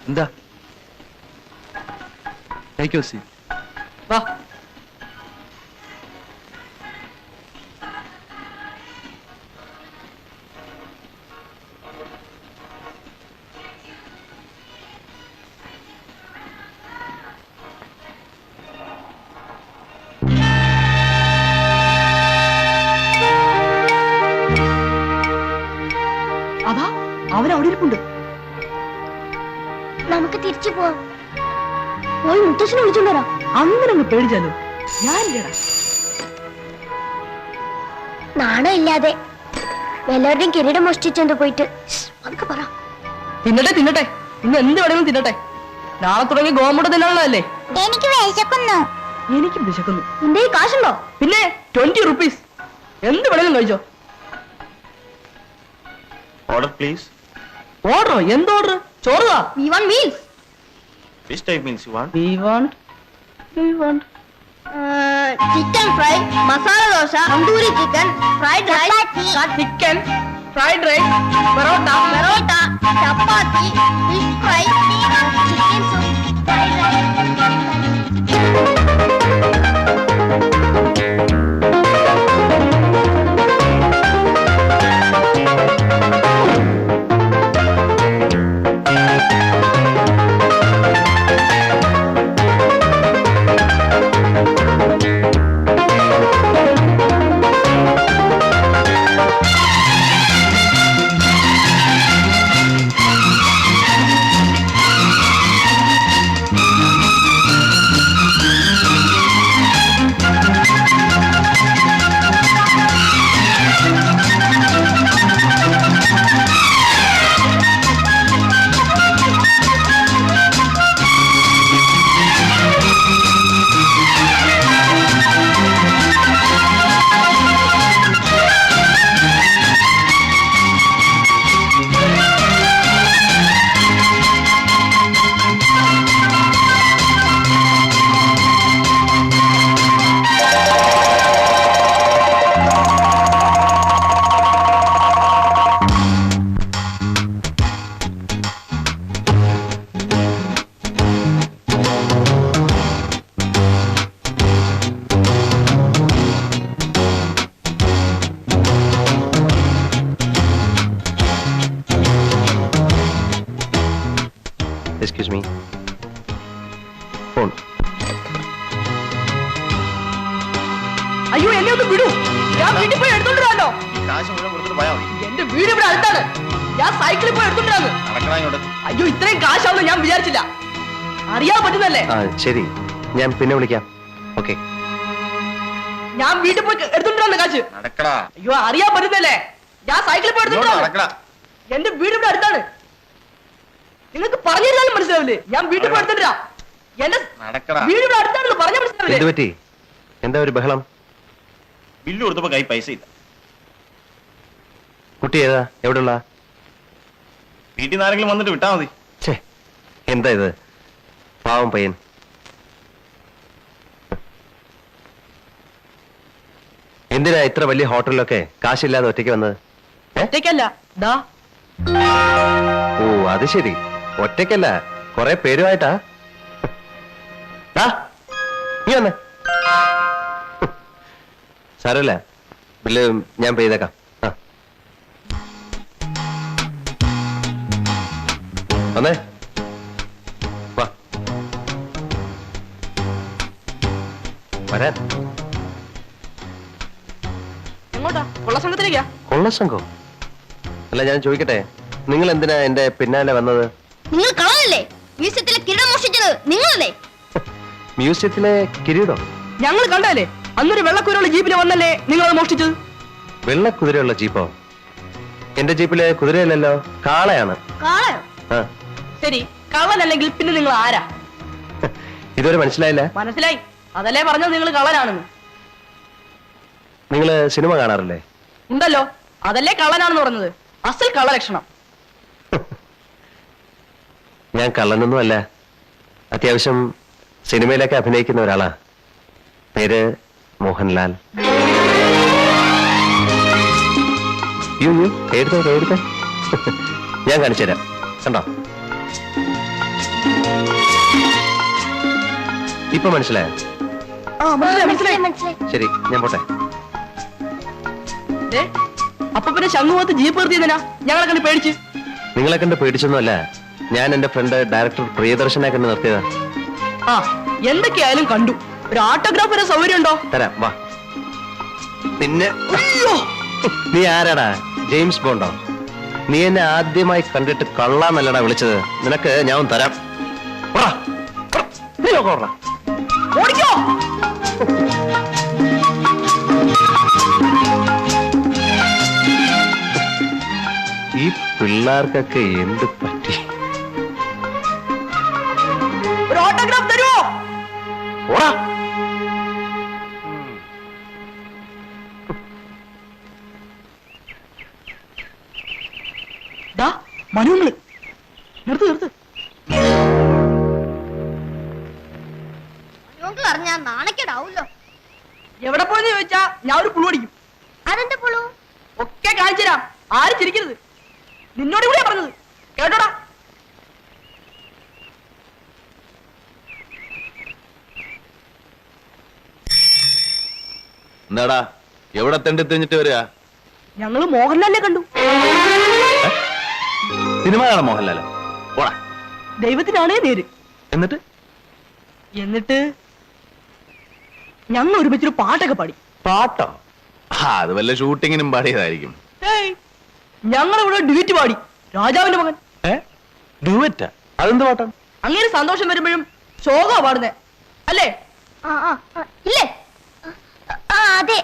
എന്താ? Take your seat. വാ. അതാ അവനവിടെ ഇരിപ്പുണ്ട്. നമുക്ക് തിരിച്ചു പോവാം. പോയി മുത്തശ്ശനെ വിളിച്ചോണ്ട് വരാം. അങ്ങനെ അങ്ങ് പേടിച്ചാലോ? ഞാനില്ലടാ. നാണം ഇല്ലാതെ എല്ലാവരുടെയും കിരീടം മോഷ്ടിച്ചോണ്ട് പോയിട്ട് അതൊക്കെ പറ. തിന്നട്ടെ തിന്നട്ടെ, ഇന്ന് എന്ത് വേണമെങ്കിലും തിന്നട്ടെ. നാളെ തുടങ്ങി ഗോമുട്ട തിന്നാനുള്ളതല്ലേ. എനിക്ക് വിശക്കുന്നു. എനിക്കും വിശക്കുന്നു. നിന്റെ ഈ കാശുണ്ടോ? പിന്നെ 20 rupees. എന്ത് വേണമെങ്കിലും കഴിച്ചോ. Order please. ഓർഡറോ? എന്ത് order? ചോറുതാ. We want meals. Which type meals you want? We want. Chicken fry, masala dosa, tandoori chicken, fried rice, chicken, fried rice, parota, chapati, fish fry, chicken soup, fried rice. Excuse me. Phone. അയ്യോ എന്നെ ഒന്ന് വിടൂ. ഞാൻ വീട്ടിൽ പോയി എടുത്തോണ്ടിരാല്ലോ. കാശ് മുഴുവൻ കൊടുത്തിട്ട് പോയാ മതി. എന്റെ വീട് ഇവിടെ അടുത്താണ്. ഞാൻ സൈക്കിളിൽ പോയി എടുത്തോണ്ടിരാന്ന്. നടക്കണ ഇങ്ങോട്ട്. അയ്യോ ഇത്രയും കാശാവുന്ന ഞാൻ വിചാരിച്ചില്ല. അറിയാൻ പറ്റുന്നല്ലേ. ശരി, ഞാൻ പിന്നെ വിളിക്കാം. ഓക്കെ. ഞാൻ വീട്ടിൽ പോയി എടുത്തോണ്ടിരാന്ന് കാശ്. നടക്കടാ. അയ്യോ അറിയാൻ പറ്റുന്നല്ലേ. ഞാൻ സൈക്കിളിൽ പോയി എടുത്തോണ്ടിരാ. എന്റെ വീട് ഇവിടെ അടുത്താണ്. നിങ്ങൾക്ക് പറഞ്ഞു തരാനും മനസ്സിലാവില്ലേ. ഞാൻ വീട്ടിൽ പോയി എടുത്തോണ്ടിരാ. എന്റെ വീട് ഇവിടെ അടുത്താണല്ലോ. പറഞ്ഞ മനസ്സിലാവില്ലേ. എന്ത് പറ്റി? എന്താ ഒരു ബഹളം? ബില്ല് കൊടുത്തപ്പോ കൈ പൈസ ഇല്ല. കുട്ടി ഏതാ? എവിടെയുള്ള? വീട്ടിൽ നിന്ന് ആരെങ്കിലും വന്നിട്ട് വിട്ടാ മതി. എന്താ ഇത്? പാവം പയ്യൻ. എന്തിനാ ഇത്ര വലിയ ഹോട്ടലിലൊക്കെ കാശില്ലാതെ ഒറ്റയ്ക്ക് വന്നത്? ഒറ്റയ്ക്കല്ല. ദാ ഓ അത് ശരി, ഒറ്റയ്ക്കല്ല, കുറെ പേരുമായിട്ടാ. നീ വന്നേ. സാരമില്ല, ബില്ല് ഞാൻ പേ ചെയ്തേക്കാം. വന്നേ, വാ വരാൻ. എങ്ങോട്ടാ? കൊള്ളസംഘത്തിലേക്കാ? കൊള്ളസംഘം? അല്ല ഞാൻ ചോദിക്കട്ടെ, നിങ്ങൾ എന്തിനാ എന്റെ പിന്നാലെ വന്നത്? നിങ്ങൾ കളഞ്ഞല്ലേ മ്യൂസിയത്തിലെ കിരീടം മോഷ്ടിച്ചത് നിങ്ങളല്ലേ? മ്യൂസിയത്തിലെ കിരീടം? ഞങ്ങൾ കണ്ടല്ലേ. അന്നൊരു വെള്ളക്കുതിരയുള്ള ജീപ്പില് വന്നല്ലേ നിങ്ങൾ അത് മോഷ്ടിച്ചത്? വെള്ളക്കുതിരയുള്ള ജീപ്പോ? എന്റെ ജീപ്പിലെ കുതിരയല്ലല്ലോ, കാളയാണ്. കാളയോ? ആ ശരി, കള്ളനല്ലെങ്കിൽ പിന്നെ നിങ്ങൾ ആരാ? ഇതുവരെ മനസ്സിലായില്ല? മനസ്സിലായി. അതല്ലേ പറഞ്ഞത് നിങ്ങൾ കള്ളനാണെന്ന്. നിങ്ങള് സിനിമ കാണാറില്ലേ? ഉണ്ടല്ലോ, അതല്ലേ കള്ളനാണെന്ന് പറഞ്ഞത്. അസൽ കള്ളലക്ഷണം. ഞാൻ കള്ളനൊന്നും അല്ല, അത്യാവശ്യം സിനിമയിലൊക്കെ അഭിനയിക്കുന്ന ഒരാളാ. പേര് മോഹൻലാൽ. എഴുതേ ഞാൻ കാണിച്ചു തരാം, കണ്ടോ? ഇപ്പൊ മനസ്സിലായോ? മനസ്സിലായി. ശരി, ഞാൻ പോട്ടെ. ദേ, അപ്പൊ പിന്നെ ശംഖുമുഖത്ത് ജീപ്പ് നിർത്തിയതിനാ ഞങ്ങളെ കണ്ട് പേടിച്ച്? നിങ്ങളെ കണ്ട് പേടിച്ചൊന്നുമല്ല, ഞാൻ എന്റെ ഫ്രണ്ട് ഡയറക്ടർ പ്രിയദർശനെ കണ്ട് നിർത്തിയതാ. ആ, എന്തൊക്കെയായാലും കണ്ടു. ഒരു ഓട്ടോഗ്രാഫിന്റെ സൗകര്യം ഉണ്ടോ? തരാം, വാ. പിന്നെ അയ്യോ, നീ ആരാടാ? ജെയിംസ് ബോണ്ടോ? നീ എന്നെ ആദ്യമായി കണ്ടിട്ട് കള്ളാന്നല്ലടാ വിളിച്ചത്. നിനക്ക് ഞാൻ തരാം. പോടാ, പോടാ, നീ നോക്ക് പോടാ. ഓടിക്കോ. ഈ പിള്ളേർക്കൊക്കെ എന്ത് പറ്റി? ഒരു ഓട്ടോഗ്രാഫ് തരുമോ? പോടാ. ദാ, മനുങ്ങള് നിർത്ത്. അറിഞ്ഞാ നാണക്കേടാവൂല്ലോ. എവിടെ പോയെന്ന് ചോദിച്ചാ ഞാൻ ഒരു പുളു അടിക്കും. അതെന്താ പുളു? ഒക്കെ കാണിച്ചു തരാം. ആരും ചിരിക്കരുത്. നിന്നോട് കൂടിയാ പറഞ്ഞത്, കേട്ടോടാ. എന്താടാ, എവിടെ തെണ്ടി തിരിഞ്ഞിട്ട് വരിക? ഞങ്ങള് മോഹൻലാലിനെ കണ്ടു. സിനിമ കാണാൻ മോഹൻലാലോ? പോടാ. ദൈവത്തിനാണേ നേര്. എന്നിട്ട് ഞങ്ങൾ ഒരുമിച്ചൊരു പാട്ടൊക്കെ പാടി. പാട്ടോ? അത് വല്ല ഷൂട്ടിങ്ങിനും പാടിയതായിരിക്കും. ഞങ്ങൾ ഇവിടെ ഡ്യൂറ്റ് പാടി. രാജാവിന്റെ മകൻ. ഡ്യൂറ്റാ? അതെന്ത് പാട്ടാണ്? അങ്ങനെ സന്തോഷം വരുമ്പോഴും ശോകാ പാടുന്നേ അല്ലേ? ഇല്ലേ? അതെ.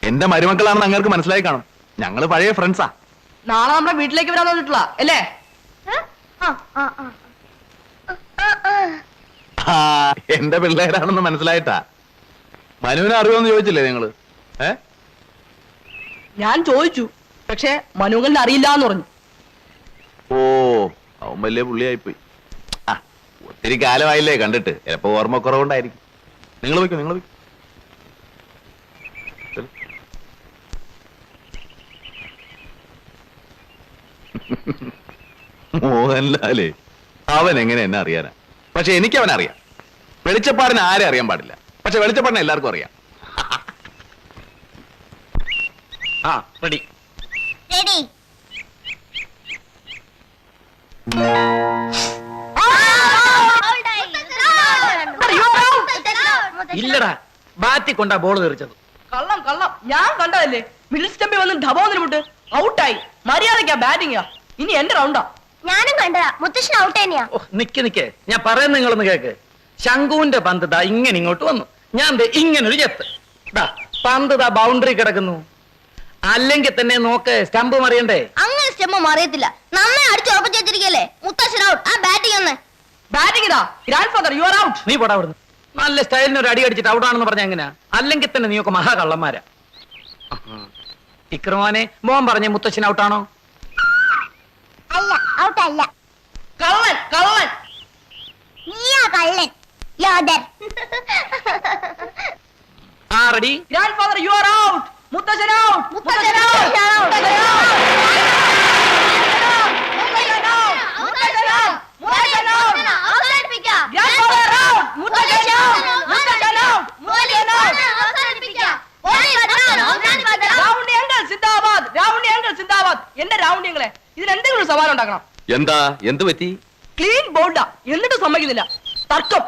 എന്റെ മരുമക്കളാണെന്ന് അങ്ങേർക്ക് മനസ്സിലായി കാണും. ഞങ്ങള് പഴയ ഫ്രണ്ട്സാ. നാളെ നമ്മുടെ വീട്ടിലേക്ക് വരാൻ തോന്നിട്ടുള്ള അല്ലേ? എന്റെ പിള്ളേരാണെന്ന് മനസ്സിലായിട്ടാ. മനുവിനെ അറിയോന്ന് ചോദിച്ചില്ലേ നിങ്ങള്? ഞാൻ ചോദിച്ചു, പക്ഷെ മനുവലിനെ അറിയില്ല എന്ന് പറഞ്ഞു. ഓ, അവൻ വലിയ പുള്ളിയായിപ്പോയി. ഒത്തിരി കാലമായില്ലേ കണ്ടിട്ട്, ചിലപ്പോ ഓർമ്മക്കുറവുണ്ടായിരിക്കും. നിങ്ങൾ വയ്ക്കും. മോഹൻലാലേ, അവൻ എങ്ങനെ എന്നെ അറിയാനാ? പക്ഷെ എനിക്ക് അവൻ അറിയാം. വെളിച്ചപ്പാടിന് ആരെ അറിയാൻ പാടില്ല, പക്ഷെ വെളിച്ചപ്പാടിനെ എല്ലാവർക്കും അറിയാം. റെഡി. റെഡി. ഇല്ലടാ, ബാറ്റി കൊണ്ടാ ബോൾ തെറിച്ചത്. കള്ളം. ഞാൻ കണ്ടതല്ലേ. മിഡിൽ സ്റ്റംപിൽ വന്ന് ഡബോന്നിന് വിട്ട് ഔട്ടായി. മര്യാദക്കാ ബാറ്റിംഗാ. ഇനി എന്റെ റൗണ്ടാ. ഞാനും കണ്ടതാ. മുത്തശ്ശൻ ഔട്ട് തന്നെയാ. നിക്ക് ഞാൻ പറയുന്ന നിങ്ങളൊന്ന് കേക്ക്. ശംഖുവിന്റെ പന്ത് ദാ ഇങ്ങനെ ഇങ്ങോട്ട് വന്നു. ഞാൻ ദേ ഇങ്ങനെ ഒരു ചെത്ത്. ദാ പന്ത് ദാ ബൗണ്ടറി കിടക്കുന്നു. അല്ലെങ്കിൽ തന്നെ നോക്ക്, സ്റ്റംപ് മറിയണ്ടേ? അങ്ങനെ സ്റ്റെമ്മ അറിയത്തില്ല. നന്നായി അടിച്ചു ഉറപ്പിച്ചു വെച്ചിരിക്കല്ലേ. മുത്തശ്ശൻ ഔട്ട്. ആ ബാറ്റിംഗ് ഒന്ന്. ബാറ്റിംഗ് ഇതാ. Grand father, you are out. നീ പോടാ അവിടുന്ന്. നല്ല സ്റ്റൈലിന് ഒരു അടി അടിച്ചിട്ട് ഔട്ടാണെന്ന് പറഞ്ഞ എങ്ങനെയാ? അല്ലെങ്കിൽ തന്നെ നീയൊക്കെ മഹാകള്ളന്മാരാ. ഇക്രമാനെ മോൻ പറഞ്ഞ മുത്തശ്ശൻ ഔട്ടാണോ? അല്ല, ഔട്ട് അല്ല. കള്ളൻ. നീയാ കള്ളൻ. യോദർ. ആ ready. Grand father, you are out. മുത്തശ്ശൻ ഔട്ട്. മുത്തശ്ശൻ ഔട്ട്. എന്റെ റൗണ്ടിങ്ങളെ ഇതിന് എന്തെങ്കിലും സവാൽ ഉണ്ടാക്കണം. എന്താ? എന്ത് പറ്റി? ക്ലീൻ ബോൾഡാ, എന്നിട്ട് സമ്മതിക്കുന്നില്ല. തർക്കം.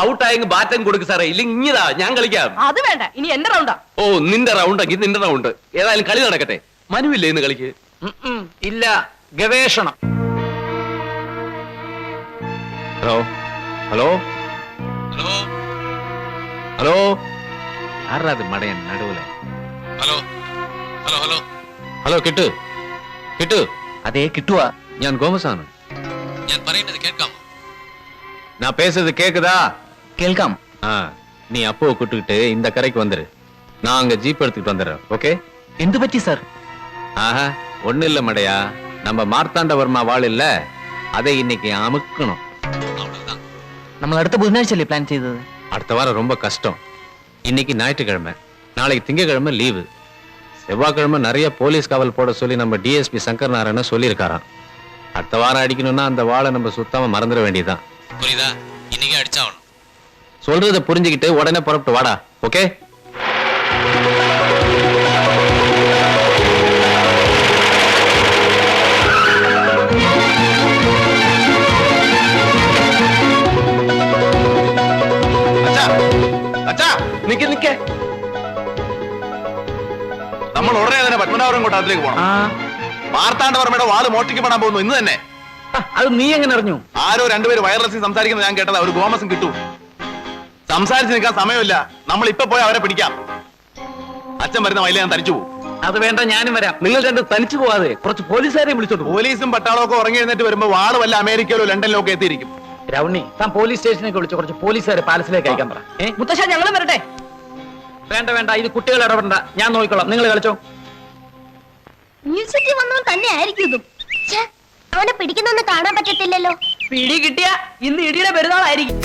ഔട്ടായെങ്കിൽ ബാറ്റൻ കൊടുക്ക് സാറേ, ഇല്ലെങ്കിൽ ഇങ്ങിതാ ഞാൻ കളിക്കാം. അത് വേണ്ട, ഇനി എന്റെ റൗണ്ടാ. ഓ, നിന്റെ റൗണ്ട് എങ്കിൽ നിന്റെ റൗണ്ട്. ഏതായാലും കളി നടക്കട്ടെ. മനുവില്ലേ ഇന്ന് കളിക്ക്? ഇല്ല, ഗവേഷണം. ഹലോ ആരാ മടയൻ നടുവിലെ? ഹലോ കിട്ടു. അതേ കിട്ടുവാ. ഞാൻ ഗോമസാണ്. ഞാൻ പറയുന്നത് കേൾക്കാമോ? நான் பேசுறது கேக்குதா? കേൾക്കാം. நீ அப்போ கூட்டுக்கிட்டு இந்த கரைக்கு வந்துரு. நான் அங்க ஜீப் எடுத்துக்கிட்டு வந்துடுறேன். ஓகே? എന്ത് പറ്റി സാർ? ஆஹா, ஒண்ணு இல்ல மடையா. நம்ம மார்த்தாண்டவர்மா வாழ் இல்ல, அதை இன்னைக்கு அமுக்கணும். നമ്മൾ അടുത്ത ബുധനാഴ്ചയല്ലേ പ്ലാൻ ചെയ്തത്? அடுத்த வாரம் ரொம்ப கஷ்டம். இன்னைக்கு ஞாயிற்றுக்கிழமை, நாளைக்கு திங்கக்கிழமை லீவு. செவ்வாய்க்கிழமை நிறைய போலீஸ் காவல் போட சொல்லி நம்ம டிஎஸ்பி சங்கர் நாராயணன் சொல்லியிருக்காராம். அடுத்த வாரம் அடிக்கணும்னா அந்த வாழை நம்ம சுத்தமா மறந்துட வேண்டியதுதான். புரியுதா? இன்னைக்கு அடிச்சாகணும். சொல்றத புரிஞ்சுக்கிட்டு உடனே புறப்பட்டு வாடா. ஓகே? നിക്ക നിക്ക നമ്മൾ ഉടനെ തന്നെ പത്മനാഭപുരം കൊട്ടാരത്തിലേക്ക് പോകണം. മാർത്താണ്ഡവർമ്മയുടെ വാള് മോഷ്ടിക്കപ്പെടാൻ പോകുന്നു ഇന്ന് തന്നെ. അത് നീ എങ്ങനെ അറിഞ്ഞു? ആരോ രണ്ടുപേര് വയർലെസ്സിൽ സംസാരിക്കുന്നത് ഞാൻ കേട്ടതാ. ഒരു ഗോമസും കിട്ടും. സംസാരിച്ച് നിൽക്കാൻ സമയമില്ല. നമ്മൾ ഇപ്പൊ പോയി അവരെ പിടിക്കാം. അച്ഛൻ വരുന്ന വയലിൽ ഞാൻ തനിച്ചു പോകും. അത് വേണ്ട, ഞാനും വരാം. നിങ്ങൾ രണ്ടും തനിച്ചു പോവാതെ കുറച്ച് പോലീസുകാരെ വിളിച്ചോണ്ട് പോ. പോലീസും പട്ടാളവും ഒക്കെ ഉറങ്ങി എഴുന്നേറ്റ് വരുമ്പോ വാള് വല്ല അമേരിക്കയിലോ ലണ്ടനിലോ ഒക്കെ എത്തിയിരിക്കും. രൗണി, താൻ പോലീസ് സ്റ്റേഷനിലേക്ക് വിളിച്ച് കുറച്ച് പോലീസുകാരെ പാലസിലേക്ക് അയക്കാൻ പറ. മുത്തശ്ശ ഞങ്ങളും വരട്ടെ? വേണ്ട വേണ്ട, ഇത് കുട്ടികൾ ഇടപെടണ്ട, ഞാൻ നോക്കിക്കോളാം. നിങ്ങൾ കളിച്ചോ. മ്യൂസിയത്തിൽ വന്നവൻ തന്നെ ആയിരിക്കും ഇതും. ഛെ, അവനെ പിടിക്കുന്നൊന്നും കാണാൻ പറ്റത്തില്ലല്ലോ. പിടി കിട്ടിയ ഇന്ന് ഇടിയുടെ പെരുന്നാളായിരിക്കും.